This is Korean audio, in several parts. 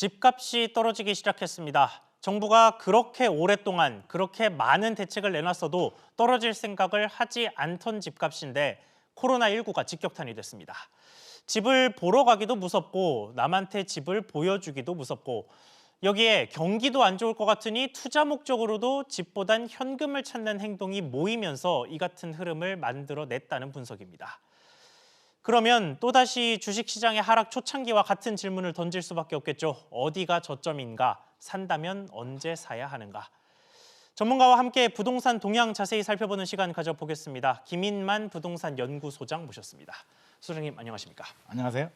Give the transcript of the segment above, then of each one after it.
집값이 떨어지기 시작했습니다. 정부가 그렇게 오랫동안 그렇게 많은 대책을 내놨어도 떨어질 생각을 하지 않던 집값인데 코로나19가 직격탄이 됐습니다. 집을 보러 가기도 무섭고 남한테 집을 보여주기도 무섭고 여기에 경기도 안 좋을 것 같으니 투자 목적으로도 집보단 현금을 찾는 행동이 모이면서 이 같은 흐름을 만들어냈다는 분석입니다. 그러면 또다시 주식시장의 하락 초창기와 같은 질문을 던질 수밖에 없겠죠. 어디가 저점인가? 산다면 언제 사야 하는가? 전문가와 함께 부동산 동향 자세히 살펴보는 시간 가져보겠습니다. 김인만 부동산 연구소장 모셨습니다. 소장님 안녕하십니까? 안녕하세요.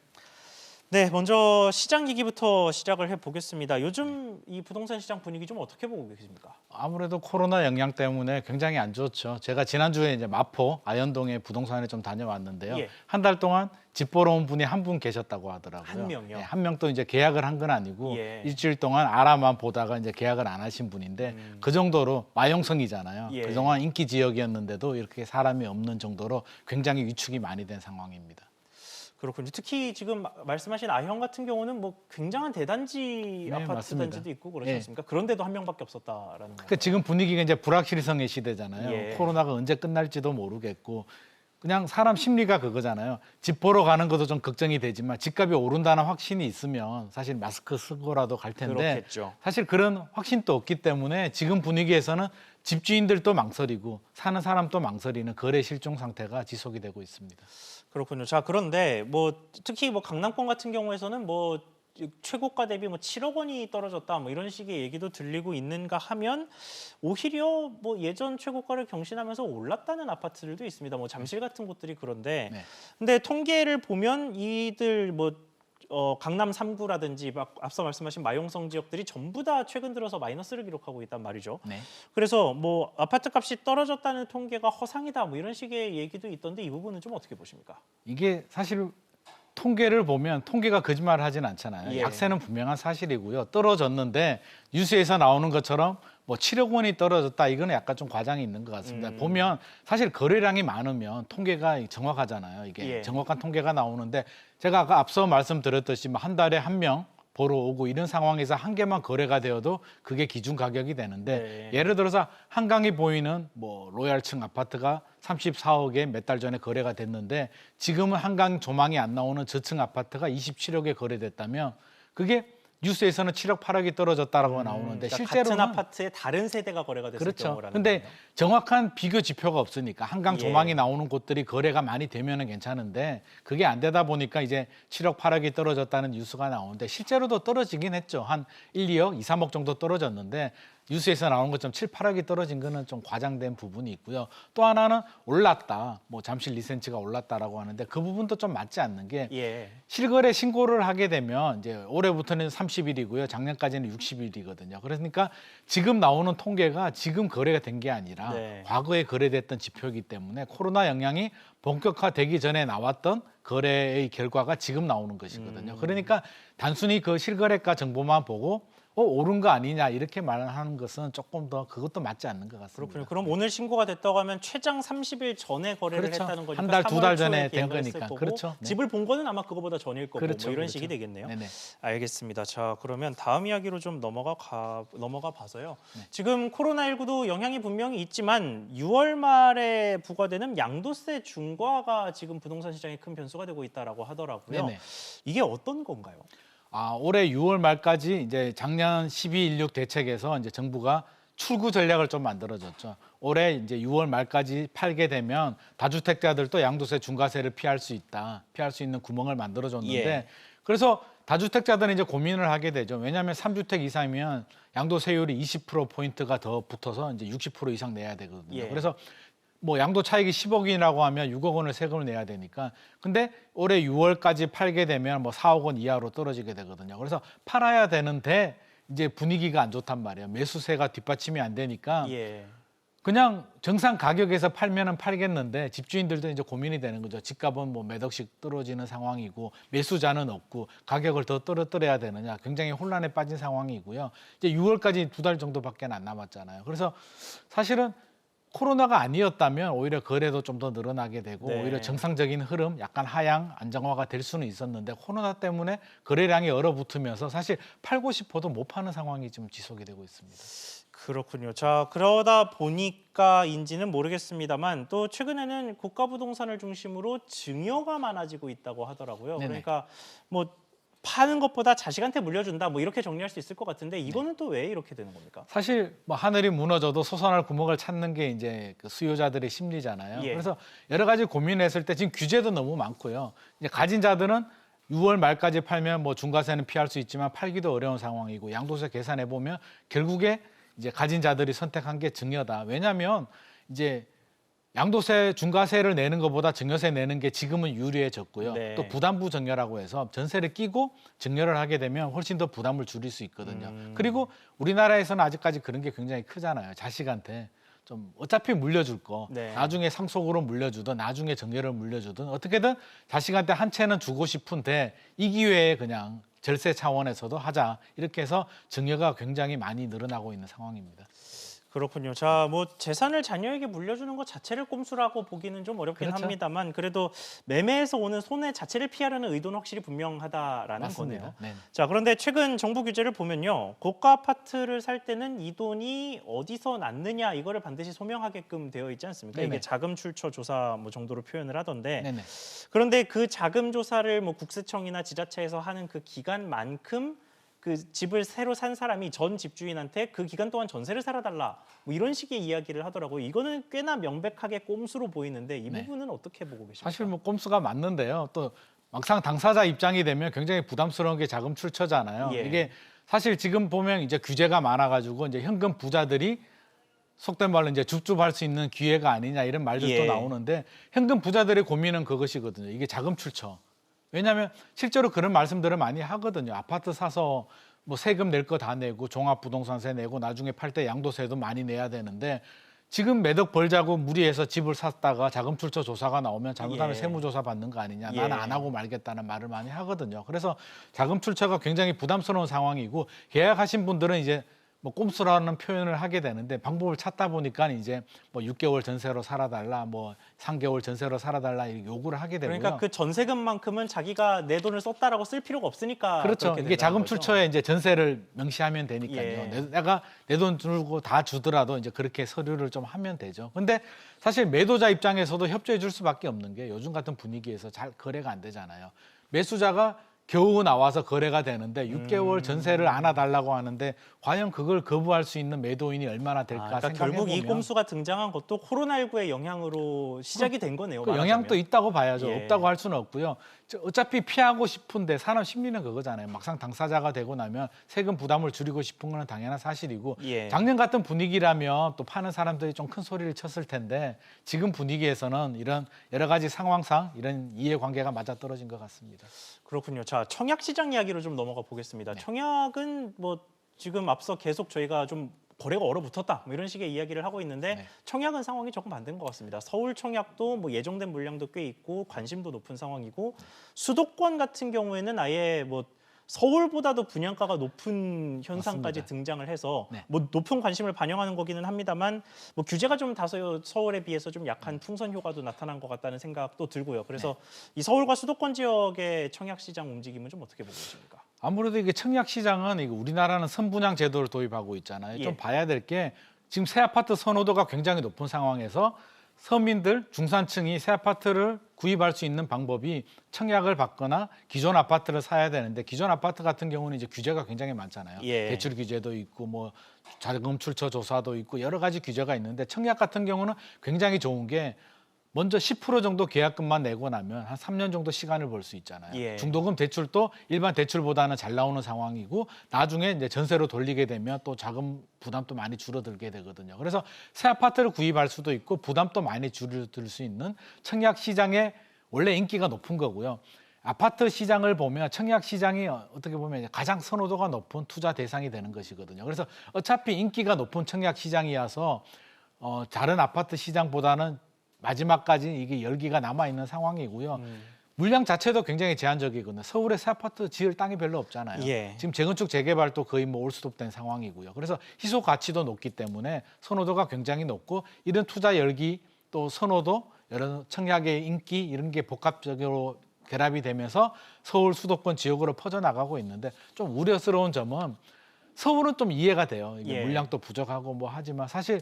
네, 먼저 시장 얘기부터 시작을 해보겠습니다. 요즘 이 부동산 시장 분위기 좀 어떻게 보고 계십니까? 아무래도 코로나 영향 때문에 굉장히 안 좋죠. 제가 지난주에 이제 마포 아현동에 부동산에 좀 다녀왔는데요. 예. 한 달 동안 집 보러 온 분이 한 분 계셨다고 하더라고요. 한 명요? 네, 한 명도 이제 계약을 한 건 아니고 예. 일주일 동안 알아만 보다가 이제 계약을 안 하신 분인데 그 정도로 마용성이잖아요. 예. 그동안 인기 지역이었는데도 이렇게 사람이 없는 정도로 굉장히 위축이 많이 된 상황입니다. 그렇군요. 특히 지금 말씀하신 아현 같은 경우는 뭐 굉장한 대단지 네, 아파트 맞습니다. 단지도 있고 그렇지 네. 않습니까? 그런데도 한 명밖에 없었다라는 거예요. 그러니까 지금 분위기가 이제 불확실성의 시대잖아요. 예. 코로나가 언제 끝날지도 모르겠고 그냥 사람 심리가 그거잖아요. 집 보러 가는 것도 좀 걱정이 되지만 집값이 오른다는 확신이 있으면 사실 마스크 쓰고라도 갈 텐데 그렇겠죠. 사실 그런 확신도 없기 때문에 지금 분위기에서는 집주인들도 망설이고 사는 사람도 망설이는 거래 실종 상태가 지속이 되고 있습니다. 그렇군요. 자, 그런데 뭐 특히 뭐 강남권 같은 경우에서는 뭐 최고가 대비 뭐 7억 원이 떨어졌다 뭐 이런 식의 얘기도 들리고 있는가 하면 오히려 뭐 예전 최고가를 경신하면서 올랐다는 아파트들도 있습니다. 뭐 잠실 같은 곳들이 그런데 네. 근데 통계를 보면 이들 뭐 강남 3구라든지 앞서 말씀하신 마용성 지역들이 전부 다 최근 들어서 마이너스를 기록하고 있단 말이죠. 네. 그래서 뭐 아파트 값이 떨어졌다는 통계가 허상이다 뭐 이런 식의 얘기도 있던데 이 부분은 좀 어떻게 보십니까? 이게 사실 통계를 보면 통계가 거짓말을 하진 않잖아요. 예. 약세는 분명한 사실이고요. 떨어졌는데 뉴스에서 나오는 것처럼 뭐 7억 원이 떨어졌다 이거는 약간 좀 과장이 있는 것 같습니다. 보면 사실 거래량이 많으면 통계가 정확하잖아요. 이게 예. 정확한 통계가 나오는데 제가 아까 앞서 말씀드렸듯이 뭐 한 달에 한 명 보러 오고 이런 상황에서 한 개만 거래가 되어도 그게 기준 가격이 되는데 네. 예를 들어서 한강이 보이는 뭐 로얄층 아파트가 34억에 몇 달 전에 거래가 됐는데 지금은 한강 조망이 안 나오는 저층 아파트가 27억에 거래됐다면 그게 뉴스에서는 7억 8억이 떨어졌다라고 나오는데 그러니까 실제로는 같은 아파트에 다른 세대가 거래가 됐을 그렇죠. 경우라는 근데 거네요. 정확한 비교 지표가 없으니까 한강 예. 조망이 나오는 곳들이 거래가 많이 되면은 괜찮은데 그게 안 되다 보니까 이제 7억 8억이 떨어졌다는 뉴스가 나오는데 실제로도 떨어지긴 했죠. 한 1, 2억, 2, 3억 정도 떨어졌는데 뉴스에서 나오는 것처럼 7, 8억이 떨어진 거는 좀 과장된 부분이 있고요. 또 하나는 올랐다. 뭐 잠실 리센츠가 올랐다라고 하는데 그 부분도 좀 맞지 않는 게 예. 실거래 신고를 하게 되면 이제 올해부터는 30일이고요. 작년까지는 60일이거든요. 그러니까 지금 나오는 통계가 지금 거래가 된 게 아니라 네. 과거에 거래됐던 지표이기 때문에 코로나 영향이 본격화되기 전에 나왔던 거래의 결과가 지금 나오는 것이거든요. 그러니까 단순히 그 실거래가 정보만 보고 오른 거 아니냐 이렇게 말하는 것은 조금 더 그것도 맞지 않는 것 같습니다. 그렇군요. 그럼 오늘 신고가 됐다고 하면 최장 30일 전에 거래를 그렇죠. 했다는 거니까 한 달, 두 달 3월 전에 초에 된 계약을 했을 거니까. 거고 그렇죠. 네. 집을 본 거는 아마 그거보다 전일 거고 그렇죠. 뭐 이런 그렇죠. 식이 되겠네요. 네네. 알겠습니다. 자, 그러면 다음 이야기로 좀 넘어가 봐서요. 네. 지금 코로나19도 영향이 분명히 있지만 6월 말에 부과되는 양도세 중과가 지금 부동산 시장에 큰 변수가 되고 있다라고 하더라고요. 네네. 이게 어떤 건가요? 올해 6월 말까지 이제 작년 12.16 대책에서 이제 정부가 출구 전략을 좀 만들어줬죠. 올해 이제 6월 말까지 팔게 되면 다주택자들도 양도세 중과세를 피할 수 있다. 피할 수 있는 구멍을 만들어줬는데 예. 그래서 다주택자들은 이제 고민을 하게 되죠. 왜냐하면 3주택 이상이면 양도세율이 20%포인트가 더 붙어서 이제 60% 이상 내야 되거든요. 예. 그래서 뭐 양도 차익이 10억이라고 하면 6억 원을 세금을 내야 되니까 근데 올해 6월까지 팔게 되면 뭐 4억 원 이하로 떨어지게 되거든요. 그래서 팔아야 되는데 이제 분위기가 안 좋단 말이에요. 매수세가 뒷받침이 안 되니까 예. 그냥 정상 가격에서 팔면은 팔겠는데 집주인들도 이제 고민이 되는 거죠. 집값은 뭐 몇 억씩 떨어지는 상황이고 매수자는 없고 가격을 더 떨어뜨려야 되느냐 굉장히 혼란에 빠진 상황이고요. 이제 6월까지 2달 정도밖에 안 남았잖아요. 그래서 사실은 코로나가 아니었다면 오히려 거래도 좀 더 늘어나게 되고 네. 오히려 정상적인 흐름, 약간 하향, 안정화가 될 수는 있었는데 코로나 때문에 거래량이 얼어붙으면서 사실 팔고 싶어도 못 파는 상황이 지금 지속이 되고 있습니다. 그렇군요. 자, 그러다 보니까인지는 모르겠습니다만 또 최근에는 고가 부동산을 중심으로 증여가 많아지고 있다고 하더라고요. 네네. 그러니까 뭐 파는 것보다 자식한테 물려준다 뭐 이렇게 정리할 수 있을 것 같은데 이거는 또 왜 이렇게 되는 겁니까? 사실 뭐 하늘이 무너져도 솟아날 구멍을 찾는 게 이제 그 수요자들의 심리잖아요. 예. 그래서 여러 가지 고민했을 때 지금 규제도 너무 많고요. 이제 가진 자들은 6월 말까지 팔면 뭐 중과세는 피할 수 있지만 팔기도 어려운 상황이고 양도세 계산해 보면 결국에 이제 가진 자들이 선택한 게 증여다. 왜냐하면 이제 양도세, 중과세를 내는 것보다 증여세 내는 게 지금은 유리해졌고요. 네. 또 부담부 증여라고 해서 전세를 끼고 증여를 하게 되면 훨씬 더 부담을 줄일 수 있거든요. 그리고 우리나라에서는 아직까지 그런 게 굉장히 크잖아요. 자식한테 좀 어차피 물려줄 거 네. 나중에 상속으로 물려주든 나중에 증여를 물려주든 어떻게든 자식한테 한 채는 주고 싶은데 이 기회에 그냥 절세 차원에서도 하자 이렇게 해서 증여가 굉장히 많이 늘어나고 있는 상황입니다. 그렇군요. 자, 뭐 재산을 자녀에게 물려주는 것 자체를 꼼수라고 보기는 좀 어렵긴 그렇죠. 합니다만 그래도 매매에서 오는 손해 자체를 피하려는 의도는 확실히 분명하다라는 맞습니다. 거네요. 네. 자, 그런데 최근 정부 규제를 보면요. 고가 아파트를 살 때는 이 돈이 어디서 났느냐 이거를 반드시 소명하게끔 되어 있지 않습니까? 네네. 이게 자금 출처 조사 뭐 정도로 표현을 하던데 네네. 그런데 그 자금 조사를 뭐 국세청이나 지자체에서 하는 그 기간만큼 그 집을 새로 산 사람이 전 집주인한테 그 기간 동안 전세를 살아달라 뭐 이런 식의 이야기를 하더라고요. 이거는 꽤나 명백하게 꼼수로 보이는데 이 네. 부분은 어떻게 보고 계십니까? 사실 뭐 꼼수가 맞는데요. 또 막상 당사자 입장이 되면 굉장히 부담스러운 게 자금 출처잖아요. 예. 이게 사실 지금 보면 이제 규제가 많아가지고 이제 현금 부자들이 속된 말로 이제 줍줍할 수 있는 기회가 아니냐 이런 말들도 예. 나오는데 현금 부자들의 고민은 그것이거든요. 이게 자금 출처. 왜냐하면 실제로 그런 말씀들을 많이 하거든요. 아파트 사서 뭐 세금 낼 거 다 내고 종합부동산세 내고 나중에 팔 때 양도세도 많이 내야 되는데 지금 몇 억 벌자고 무리해서 집을 샀다가 자금 출처 조사가 나오면 잘못하면 예. 세무조사 받는 거 아니냐. 예. 나는 안 하고 말겠다는 말을 많이 하거든요. 그래서 자금 출처가 굉장히 부담스러운 상황이고 계약하신 분들은 이제 뭐 꼼수라는 표현을 하게 되는데 방법을 찾다 보니까 이제 뭐 6개월 전세로 살아달라, 뭐 3개월 전세로 살아달라 이렇게 요구를 하게 되고요. 그러니까 그 전세금만큼은 자기가 내 돈을 썼다라고 쓸 필요가 없으니까 그렇죠. 그렇게 이게 된다는 자금 거죠. 출처에 이제 전세를 명시하면 되니까요. 예. 내가 내 돈 주고 다 주더라도 이제 그렇게 서류를 좀 하면 되죠. 근데 사실 매도자 입장에서도 협조해 줄 수밖에 없는 게 요즘 같은 분위기에서 잘 거래가 안 되잖아요. 매수자가 겨우 나와서 거래가 되는데 6개월 전세를 안아달라고 하는데 과연 그걸 거부할 수 있는 매도인이 얼마나 될까 그러니까 생각해 결국 보면 이 꼼수가 등장한 것도 코로나19의 영향으로 시작이 된 거네요. 그 말하자면. 영향도 있다고 봐야죠. 예. 없다고 할 수는 없고요. 어차피 피하고 싶은데 사람 심리는 그거잖아요. 막상 당사자가 되고 나면 세금 부담을 줄이고 싶은 거는 당연한 사실이고 예. 작년 같은 분위기라면 또 파는 사람들이 좀 큰 소리를 쳤을 텐데 지금 분위기에서는 이런 여러 가지 상황상 이런 이해관계가 맞아떨어진 것 같습니다. 그렇군요. 자, 청약 시장 이야기로 좀 넘어가 보겠습니다. 청약은 뭐 지금 앞서 계속 저희가 좀 거래가 얼어붙었다 뭐 이런 식의 이야기를 하고 있는데 네. 청약은 상황이 조금 반대인 것 같습니다. 서울 청약도 뭐 예정된 물량도 꽤 있고 관심도 높은 상황이고 수도권 같은 경우에는 아예 뭐 서울보다도 분양가가 높은 현상까지 맞습니다. 등장을 해서 네. 뭐 높은 관심을 반영하는 거기는 합니다만 뭐 규제가 좀 다소 서울에 비해서 좀 약한 풍선 효과도 나타난 것 같다는 생각도 들고요. 그래서 이 서울과 수도권 지역의 청약 시장 움직임은 좀 어떻게 보고 계십니까? 아무래도 이게 청약 시장은 이거 우리나라는 선분양 제도를 도입하고 있잖아요. 예. 좀 봐야 될 게 지금 새 아파트 선호도가 굉장히 높은 상황에서 서민들, 중산층이 새 아파트를 구입할 수 있는 방법이 청약을 받거나 기존 아파트를 사야 되는데 기존 아파트 같은 경우는 이제 규제가 굉장히 많잖아요. 예. 대출 규제도 있고 뭐 자금 출처 조사도 있고 여러 가지 규제가 있는데 청약 같은 경우는 굉장히 좋은 게 먼저 10% 정도 계약금만 내고 나면 한 3년 정도 시간을 벌 수 있잖아요. 예. 중도금 대출도 일반 대출보다는 잘 나오는 상황이고 나중에 이제 전세로 돌리게 되면 또 자금 부담도 많이 줄어들게 되거든요. 그래서 새 아파트를 구입할 수도 있고 부담도 많이 줄어들 수 있는 청약 시장에 원래 인기가 높은 거고요. 아파트 시장을 보면 청약 시장이 어떻게 보면 가장 선호도가 높은 투자 대상이 되는 것이거든요. 그래서 어차피 인기가 높은 청약 시장이어서 다른 아파트 시장보다는 마지막까지 이게 열기가 남아 있는 상황이고요. 물량 자체도 굉장히 제한적이거든요. 서울에 새 아파트 지을 땅이 별로 없잖아요. 예. 지금 재건축 재개발도 거의 뭐 올스톱된 상황이고요. 그래서 희소 가치도 높기 때문에 선호도가 굉장히 높고 이런 투자 열기 또 선호도 여러 청약의 인기 이런 게 복합적으로 결합이 되면서 서울 수도권 지역으로 퍼져나가고 있는데 좀 우려스러운 점은 서울은 좀 이해가 돼요. 이게 예. 물량도 부족하고 뭐 하지만 사실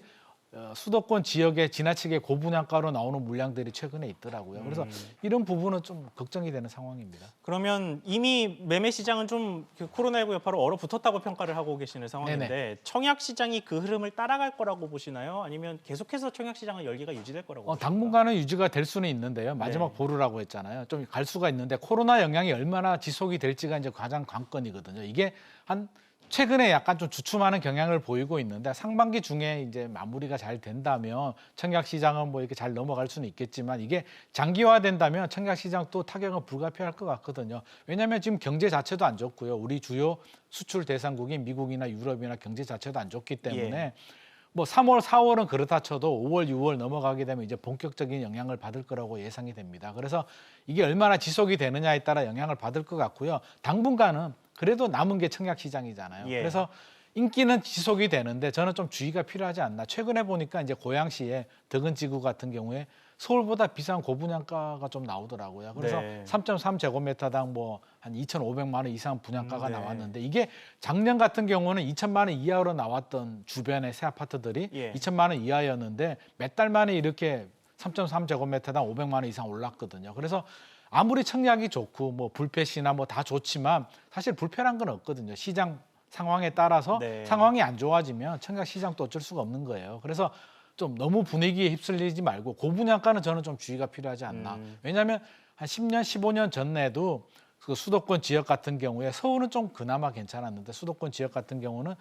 수도권 지역에 지나치게 고분양가로 나오는 물량들이 최근에 있더라고요. 그래서 이런 부분은 좀 걱정이 되는 상황입니다. 그러면 이미 매매 시장은 좀 코로나19 여파로 얼어붙었다고 평가를 하고 계시는 상황인데 네네. 청약 시장이 그 흐름을 따라갈 거라고 보시나요? 아니면 계속해서 청약 시장은 열기가 유지될 거라고 보십니까? 당분간은 유지가 될 수는 있는데요. 마지막 네. 보루라고 했잖아요. 좀 갈 수가 있는데 코로나 영향이 얼마나 지속이 될지가 이제 가장 관건이거든요. 이게 한 최근에 약간 좀 주춤하는 경향을 보이고 있는데 상반기 중에 이제 마무리가 잘 된다면 청약 시장은 뭐 이렇게 잘 넘어갈 수는 있겠지만 이게 장기화된다면 청약 시장 또 타격은 불가피할 것 같거든요. 왜냐하면 지금 경제 자체도 안 좋고요. 우리 주요 수출 대상국인 미국이나 유럽이나 경제 자체도 안 좋기 때문에 예. 뭐 3월, 4월은 그렇다 쳐도 5월, 6월 넘어가게 되면 이제 본격적인 영향을 받을 거라고 예상이 됩니다. 그래서 이게 얼마나 지속이 되느냐에 따라 영향을 받을 것 같고요. 당분간은 그래도 남은 게 청약 시장이잖아요. 예. 그래서 인기는 지속이 되는데 저는 좀 주의가 필요하지 않나. 최근에 보니까 이제 고양시에 덕은지구 같은 경우에 서울보다 비싼 고분양가가 좀 나오더라고요. 그래서 네. 3.3제곱미터당 뭐 한 2,500만 원 이상 분양가가 네. 나왔는데 이게 작년 같은 경우는 2천만 원 이하로 나왔던 주변의 새 아파트들이 예. 2천만 원 이하였는데 몇 달 만에 이렇게 3.3제곱미터당 500만 원 이상 올랐거든요. 그래서 아무리 청약이 좋고 뭐 불패시나 뭐 다 좋지만 사실 불패란 건 없거든요. 시장 상황에 따라서 네. 상황이 안 좋아지면 청약 시장도 어쩔 수가 없는 거예요. 그래서 좀 너무 분위기에 휩쓸리지 말고 고분양가는 저는 좀 주의가 필요하지 않나. 왜냐하면 한 10년, 15년 전에도 그 수도권 지역 같은 경우에 서울은 좀 그나마 괜찮았는데 수도권 지역 같은 경우는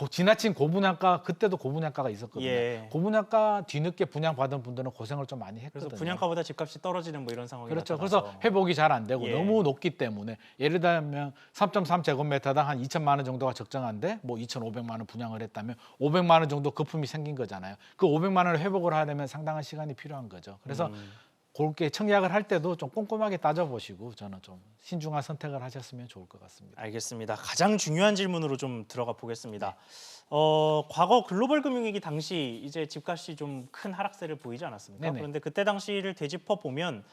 지나친 고분양가 그때도 고분양가가 있었거든요. 예. 고분양가 뒤늦게 분양받은 분들은 고생을 좀 많이 그래서 했거든요. 분양가보다 집값이 떨어지는 뭐 이런 상황이 그렇죠. 나타나서. 그래서 회복이 잘 안 되고 예. 너무 높기 때문에 예를 들면 3.3제곱미터당 한 2천만 원 정도가 적정한데 뭐 2,500만 원 분양을 했다면 500만 원 정도 거품이 생긴 거잖아요. 그 500만 원을 회복을 하려면 상당한 시간이 필요한 거죠. 그래서 그렇게 청약을 할 때도 좀 꼼꼼하게 따져보시고 저는 좀 신중한 선택을 하셨으면 좋을 것 같습니다. 알겠습니다. 가장 중요한 질문으로 좀 들어가 보겠습니다. 과거 글로벌 금융위기 당시 이제 집값이 좀 큰 하락세를 보이지 않았습니까? 네네. 그런데 그때 당시를 되짚어 보면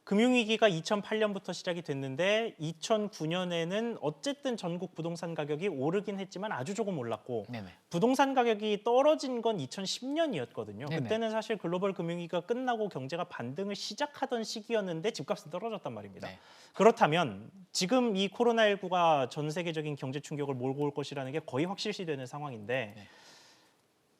금융위기가 2008년부터 시작이 됐는데 2009년에는 어쨌든 전국 부동산 가격이 오르긴 했지만 아주 조금 올랐고 네네. 부동산 가격이 떨어진 건 2010년이었거든요. 네네. 그때는 사실 글로벌 금융위기가 끝나고 경제가 반등을 시작하던 시기였는데 집값은 떨어졌단 말입니다. 네. 그렇다면 지금 이 코로나19가 전 세계적인 경제 충격을 몰고 올 것이라는 게 거의 확실시되는 상황인데 네.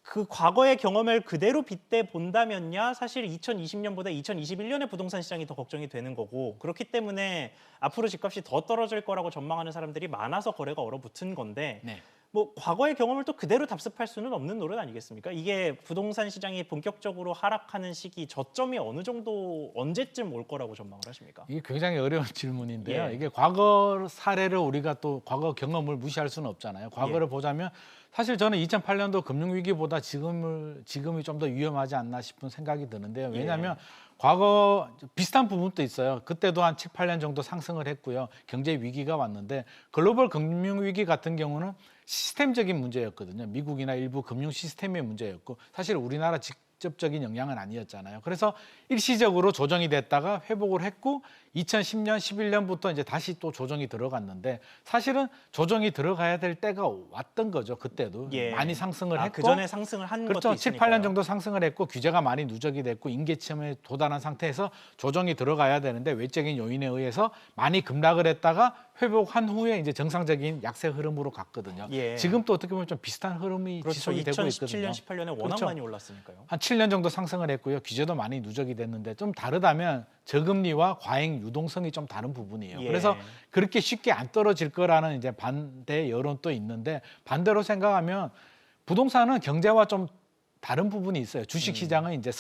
그 과거의 경험을 그대로 빗대 본다면야 사실 2020년보다 2021년의 부동산 시장이 더 걱정이 되는 거고 그렇기 때문에 앞으로 집값이 더 떨어질 거라고 전망하는 사람들이 많아서 거래가 얼어붙은 건데 네. 뭐 과거의 경험을 또 그대로 답습할 수는 없는 노릇 아니겠습니까? 이게 부동산 시장이 본격적으로 하락하는 시기 저점이 어느 정도 언제쯤 올 거라고 전망을 하십니까? 이게 굉장히 어려운 질문인데요. 예. 이게 과거 사례를 우리가 또 과거 경험을 무시할 수는 없잖아요. 과거를 보자면 사실 저는 2008년도 금융위기보다 지금이 좀 더 위험하지 않나 싶은 생각이 드는데요. 왜냐하면 과거 비슷한 부분도 있어요. 그때도 한 7, 8년 정도 상승을 했고요. 경제 위기가 왔는데 글로벌 금융위기 같은 경우는 시스템적인 문제였거든요. 미국이나 일부 금융 시스템의 문제였고 사실 우리나라 직접적인 영향은 아니었잖아요. 그래서 일시적으로 조정이 됐다가 회복을 했고 2010년, 11년부터 이제 다시 또 조정이 들어갔는데 사실은 조정이 들어가야 될 때가 왔던 거죠. 그때도 예. 많이 상승을 했고 그 전에 상승을 한 그렇죠. 것도 7, 있으니까요. 8년 정도 상승을 했고 규제가 많이 누적이 됐고 임계점에 도달한 상태에서 조정이 들어가야 되는데 외적인 요인에 의해서 많이 급락을 했다가 회복한 후에 이제 정상적인 약세 흐름으로 갔거든요. 예. 지금 또 어떻게 보면 좀 비슷한 흐름이 그렇죠. 지속이 되고 있거든요. 2017년, 18년에 워낙 그렇죠. 많이 올랐으니까요. 한 7년 정도 상승을 했고요. 규제도 많이 누적이 됐는데 좀 다르다면 저금리와 과잉 유동성이 좀 다른 부분이에요. 예. 그래서 그렇게 쉽게 안 떨어질 거라는 이제 반대 여론도 있는데 반대로 생각하면 부동산은 경제와 좀 다른 부분이 있어요. 주식 시장은 이제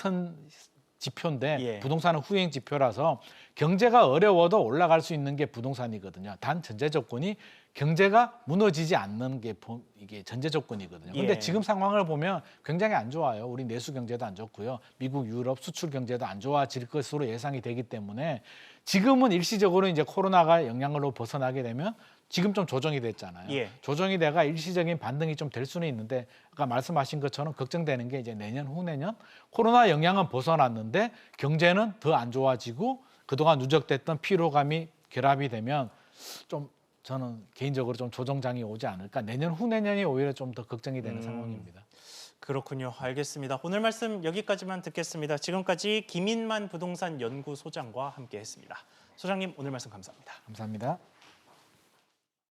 지표인데 예. 부동산은 후행 지표라서 경제가 어려워도 올라갈 수 있는 게 부동산이거든요. 단 전제 조건이 경제가 무너지지 않는 게 이게 전제 조건이거든요. 근데 예. 지금 상황을 보면 굉장히 안 좋아요. 우리 내수 경제도 안 좋고요. 미국, 유럽 수출 경제도 안 좋아질 것으로 예상이 되기 때문에 지금은 일시적으로 이제 코로나가 영향으로 벗어나게 되면 지금 좀 조정이 됐잖아요. 예. 조정이 돼가 일시적인 반등이 좀 될 수는 있는데 아까 말씀하신 것처럼 걱정되는 게 이제 내년 후내년 코로나 영향은 벗어났는데 경제는 더 안 좋아지고 그동안 누적됐던 피로감이 결합이 되면 좀 저는 개인적으로 좀 조정장이 오지 않을까. 내년 후내년이 오히려 좀 더 걱정이 되는 상황입니다. 그렇군요. 알겠습니다. 오늘 말씀 여기까지만 듣겠습니다. 지금까지 김인만 부동산 연구소장과 함께했습니다. 소장님 오늘 말씀 감사합니다. 감사합니다.